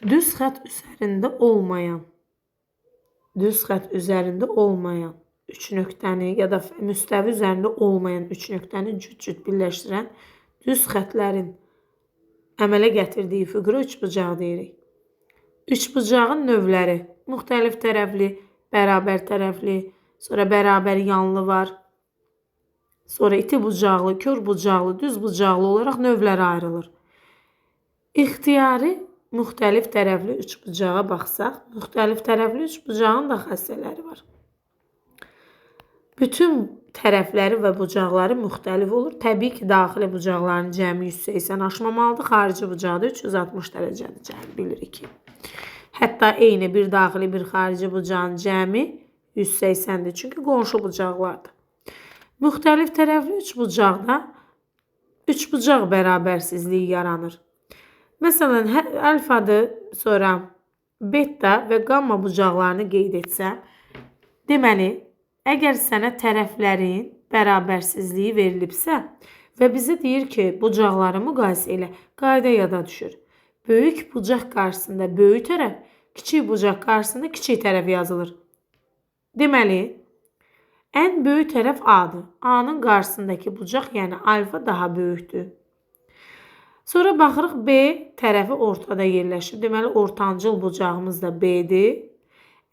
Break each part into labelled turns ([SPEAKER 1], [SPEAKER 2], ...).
[SPEAKER 1] Düz xət üzərində olmayan 3 nöqtəni ya da müstəvi üzərində olmayan 3 nöqtəni cüt-cüt birləşdirən düz xətlərin əmələ gətirdiyi fiqura üçbucaq deyirik. Üçbucağın növləri müxtəlif tərəfli, bərabər tərəfli, sonra bərabər yanlı var. Sonra iti bucaqlı, kör bucaqlı, düz bucaqlı olaraq növlərə ayrılır. İxtiyari müxtəlif tərəfli üçbucağa baxsaq, müxtəlif tərəfli üçbucağın da xassələri var. Bütün tərəfləri və bucaqları müxtəlif olur. Təbii ki, daxili bucaqların cəmi 180 aşmamalıdır. Xarici bucaqda 360 dərəcədir cəmi bilirik ki. Hətta eyni bir daxili bir xarici bucağın cəmi 180'dir. Çünki qonşu bucaqlardır. Müxtəlif tərəfli üçbucaqda üçbucaq bərabərsizliyi yaranır. Məsələn, alfadır, sonra beta və qamma bucaqlarını qeyd etsəm, deməli, əgər sənə tərəflərin bərabərsizliyi verilibsə və bizə deyir ki, bucaqları müqayisə ilə qayda yada düşür. Böyük bucaq qarşısında böyük tərəf, kiçik bucaq qarşısında kiçik tərəf yazılır. Deməli, ən böyük tərəf A'dır. A'nın qarşısındakı bucaq, yəni alfa daha böyükdür. Sonra baxırıq B tərəfi ortada yerləşir. Deməli, ortancıl bucağımız da B'dir.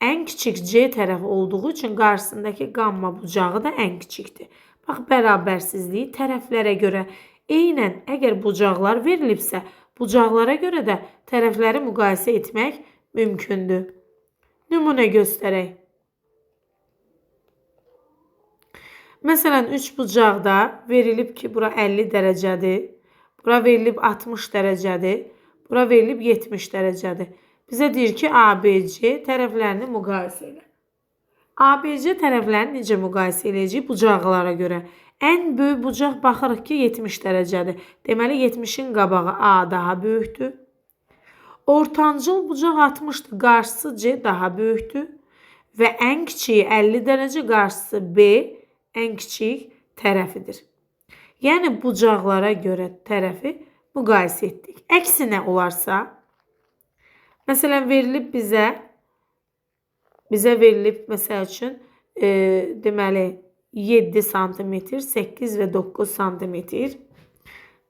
[SPEAKER 1] Ən kiçik C tərəfi olduğu üçün qarşısındakı qamma bucağı da ən kiçikdir. Bax, bərabərsizliyi tərəflərə görə. Eynən, əgər bucaqlar verilibsə, bucaqlara görə də tərəfləri müqayisə etmək mümkündür. Nümunə göstərək. Məsələn, 3 bucaqda verilib ki, bura 50 dərəcədir. Bura verilib 60 dərəcədir. Bura verilib 70 dərəcədir. Bizə deyir ki, ABC tərəflərini müqayisə elə. ABC tərəflərini necə müqayisə eləyəcək? Bucaqlara görə. Ən böyük bucaq baxırıq ki, 70 dərəcədir. Deməli, 70'in qabağı A daha böyükdür. Ortancıl bucaq 60'dır. Qarşısı C daha böyükdür. Və ən kiçiyi 50 dərəcə, qarşısı B ən kiçik tərəfidir. Yəni, bucaqlara görə tərəfi müqayisə etdik. Əksinə olarsa, məsələn, verilib bizə verilib, məsəl üçün, deməli, 7 cm, 8 və 9 cm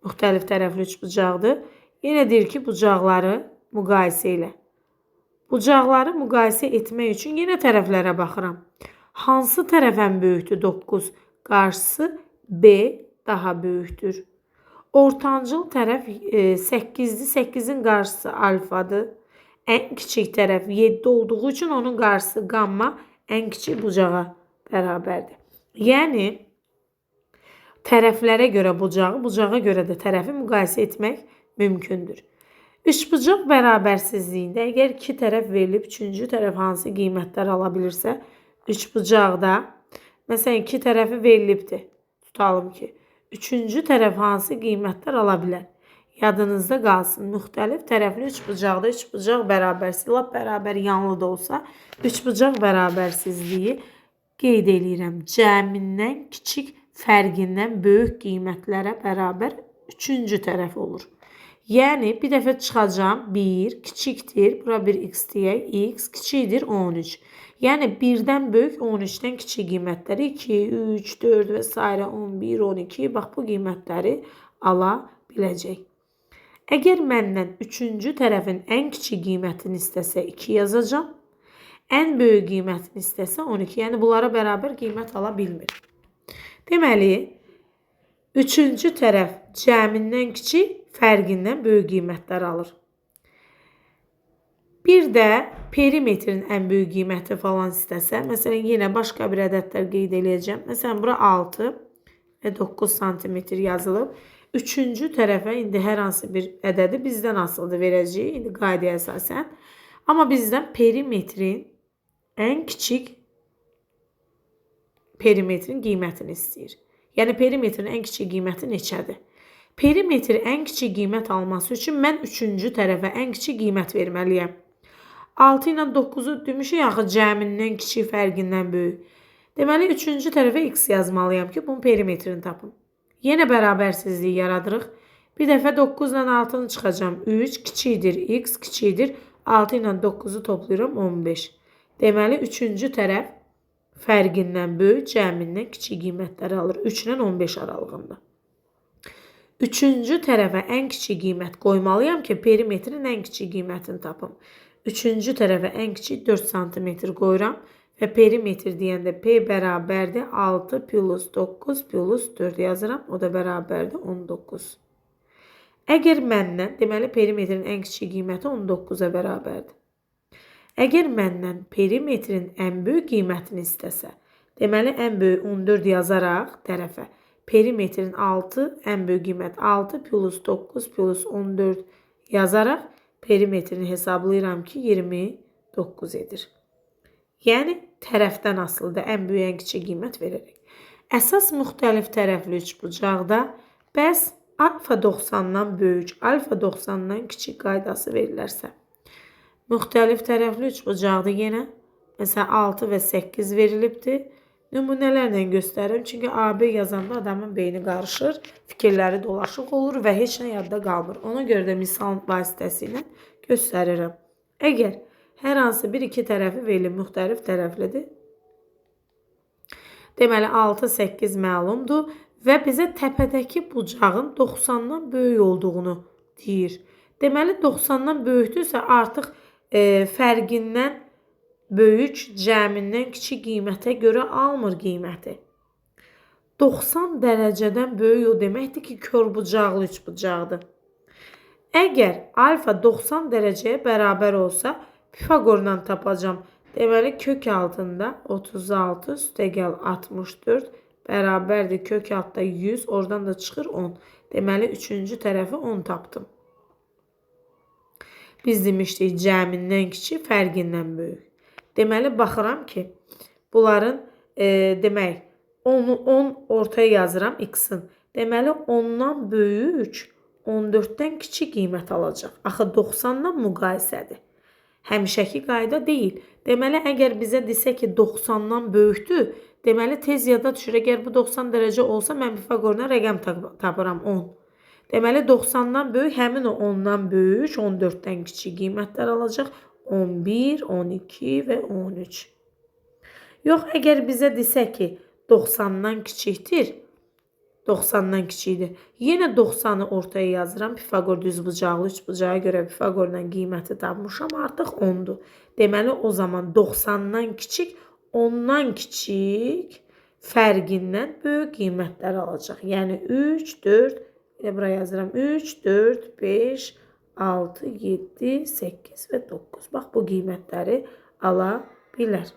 [SPEAKER 1] müxtəlif tərəfli üçbucaqdır. Yenə deyir ki, bucaqları müqayisə elə. Bucaqları müqayisə etmək üçün yenə tərəflərə baxıram. Hansı tərəf ən böyükdür? 9. Qarşısı B daha böyükdür. Ortancıl tərəf 8'dir. 8'in qarşısı alfadır. Ən kiçik tərəf 7 olduğu üçün onun qarşısı qamma ən kiçik bucağa bərabərdir. Yəni, tərəflərə görə bucağı, bucağa görə də tərəfi müqayisə etmək mümkündür. Üçbucaq bərabərsizliyində əgər 2 tərəf verilib, 3-cü tərəf hansı qiymətlər ala bilirsə, üçbucaqda, məsələn, 2 tərəfi verilibdir. Tutalım ki, 3-cü tərəf hansı qiymətlər ala bilər? Yadınızda qalsın, müxtəlif tərəfli üçbucaqda üçbucaq bərabərsizliyi, lap bərabər yanlı da olsa, üçbucaq bərabərsizliyi qeyd edirəm. Cəmindən kiçik, fərqindən böyük qiymətlərə bərabər 3-cü tərəf olur. Yəni, bir dəfə çıxacam, 1 kiçikdir, bura bir x deyək, x kiçikdir 13. Yəni, 1-dən böyük 13-dən kiçik qiymətləri 2, 3, 4 və s. 11, 12, bax bu qiymətləri ala biləcək. Əgər məndən 3-cü tərəfin ən kiçik qiymətini istəsə 2 yazacam, ən böyük qiymətini istəsə 12, yəni bunlara bərabər qiymət ala bilmir. Deməli, 3-cü tərəf cəmindən kiçik, fərqindən böyük qiymətlər alır. Bir də perimetrin ən böyük qiyməti falan istəsə, məsələn, yenə başqa bir ədədlər qeyd edəcəm. Məsələn, bura 6 və 9 cm yazılıb. 3-cü tərəfə indi hər hansı bir ədədi bizdən asılıdır verəcəyik, indi qaydaya əsasən. Amma bizdən perimetrin ən kiçik perimetrin qiymətini istəyir. Yəni, perimetrin ən kiçik qiyməti neçədir? Perimetr ən kiçik qiymət alması üçün mən 3-cü tərəfə ən kiçik qiymət verməliyəm. 6 ilə 9'u demişik, axı cəmindən kiçik, fərqindən böyük. Deməli, 3-cü tərəfə x yazmalıyam ki, bunun perimetrini tapım. Yenə bərabərsizliyi yaradırıq. Bir dəfə 9 ilə 6-nı çıxacam. 3 kiçikdir x kiçikdir. 6 ilə 9-u toplayıram 15. Deməli 3-cü tərəf fərqindən böyük, cəmindən kiçik qiymətləri alır. 3 ilə 15 aralığında. 3-cü tərəfə ən kiçik qiymət qoymalıyam ki, perimetrin ən kiçik qiymətini tapım. 3-cü tərəfə ən kiçik 4 cm qoyuram və perimetr deyəndə P bərabərdir 6 plus 9 plus 4 yazıram. O da bərabərdir 19. Əgər məndən, deməli perimetrin ən kiçik qiyməti 19-a bərabərdir. Əgər məndən perimetrin ən böyük qiymətini istəsə, deməli ən böyük 14 yazaraq tərəfə perimetrin 6, ən böyük qiymət 6 plus 9 plus 14 yazaraq perimetrini hesablayıram ki 29 edir. Yəni tərəfdən asılıdır, ən böyük ən kiçik qiymət verərək. Əsas müxtəlif tərəfli üçbucaqda bəs alfa 90-dan böyük, alfa 90-dan kiçik qaydası verilərsə, müxtəlif tərəfli üçbucaqda yenə məsələn 6 və 8 verilibdir. Nümunələrlə göstərirəm. Çünki AB yazanda adamın beyni qarışır, fikirləri dolaşıq olur və heç nə yadda qalmır. Ona görə də misal vasitəsilə göstərirəm. Əgər hər hansı bir iki tərəfi verilir, müxtəlif tərəflidir. Deməli 6, 8 məlumdur və bizə təpədəki bucağın 90-dan böyük olduğunu deyir. Deməli 90-dan böyükdürsə artıq fərqindən böyük, cəmindən kiçik qiymətə görə almır qiyməti. 90 dərəcədən böyük o deməkdir ki, körbucaqlı üçbucaqdır. Əgər alfa 90 dərəcəyə bərabər olsa, Pifaqordan tapacam. Deməli, kök altında 36 üstəgəl 64 bərabərdir. Kök altda 100, oradan da çıxır 10. Deməli, üçüncü tərəfi 10 tapdım. Biz demişdik, cəmindən kiçik, fərqindən böyük. Deməli, baxıram ki, bunların demək, 10 ortaya yazıram x-in. Deməli, 10-dan böyük, 14-dən kiçik qiymət alacaq. Axı, 90-dan müqayisədir. Həmişəki qayda deyil. Deməli, əgər bizə desə ki, 90-dan böyükdür, deməli, tez yada düşür. Əgər bu 90 dərəcə olsa, mən Pifaqordan rəqəm tapıram 10. Deməli, 90-dan böyük, həmin o 10-dan böyük, 14-dən kiçik qiymətlər alacaq. 11, 12 və 13. Yox, əgər bizə desə ki, 90-dan kiçikdir, 90-dan kiçikdir. Yenə 90-ı ortaya yazıram. Pifaqor düzbucaqlı üçbucağa görə Pifaqordan qiyməti tapmışam. Artıq 10-dur. Deməli, o zaman 90-dan kiçik, 10-dan kiçik fərqindən böyük qiymətlər alacaq. Yəni 3, 4, buraya yazıram. 3, 4, 5, 6, 7, 8 və 9. Bax, bu qiymətləri ala bilər.